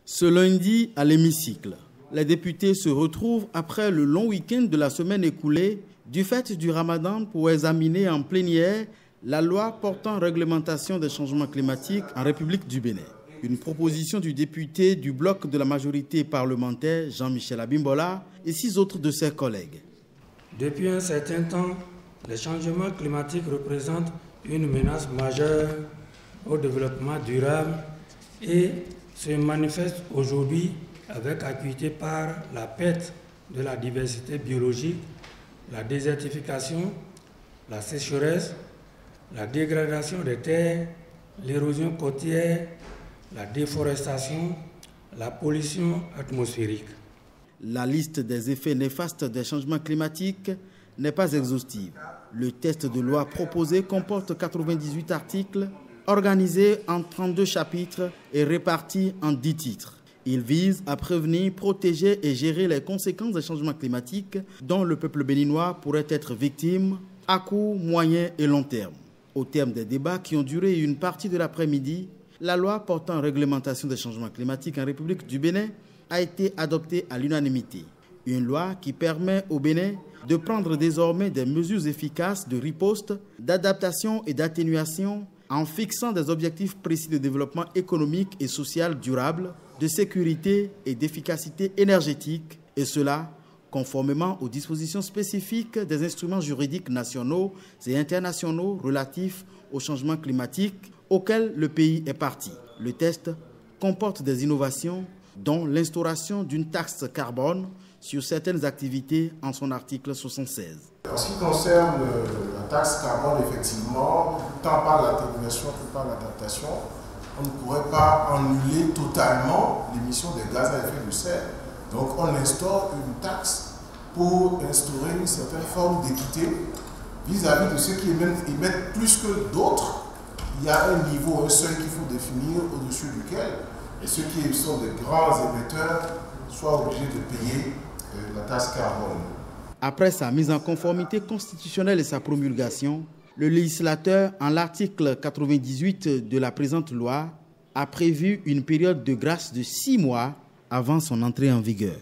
Ce lundi, à l'hémicycle, les députés se retrouvent après le long week-end de la semaine écoulée du fait du Ramadan pour examiner en plénière la loi portant réglementation des changements climatiques en République du Bénin. Une proposition du député du bloc de la majorité parlementaire, Jean-Michel Abimbola, et 6 autres de ses collègues. Depuis un certain temps, les changements climatiques représentent une menace majeure au développement durable et se manifestent aujourd'hui avec acuité par la perte de la diversité biologique, la désertification, la sécheresse, la dégradation des terres, l'érosion côtière, la déforestation, la pollution atmosphérique. La liste des effets néfastes des changements climatiques n'est pas exhaustive. Le texte de loi proposé comporte 98 articles, organisés en 32 chapitres et répartis en 10 titres. Il vise à prévenir, protéger et gérer les conséquences des changements climatiques dont le peuple béninois pourrait être victime à court, moyen et long terme. Au terme des débats qui ont duré une partie de l'après-midi, la loi portant réglementation des changements climatiques en République du Bénin a été adoptée à l'unanimité. Une loi qui permet au Bénin de prendre désormais des mesures efficaces de riposte, d'adaptation et d'atténuation en fixant des objectifs précis de développement économique et social durable, de sécurité et d'efficacité énergétique, et cela conformément aux dispositions spécifiques des instruments juridiques nationaux et internationaux relatifs au changement climatique auxquels le pays est partie. Le texte comporte des innovations, dont l'instauration d'une taxe carbone sur certaines activités en son article 76. En ce qui concerne la taxe carbone, effectivement, tant par l'atténuation que par l'adaptation, on ne pourrait pas annuler totalement l'émission des gaz à effet de serre. Donc on instaure une taxe pour instaurer une certaine forme d'équité vis-à-vis de ceux qui émettent plus que d'autres. Il y a un niveau, un seuil qu'il faut définir au-dessus duquel et ceux qui sont des grands émetteurs soient obligés de payer la taxe carbone. Après sa mise en conformité constitutionnelle et sa promulgation, le législateur, en l'article 98 de la présente loi, a prévu une période de grâce de 6 mois avant son entrée en vigueur.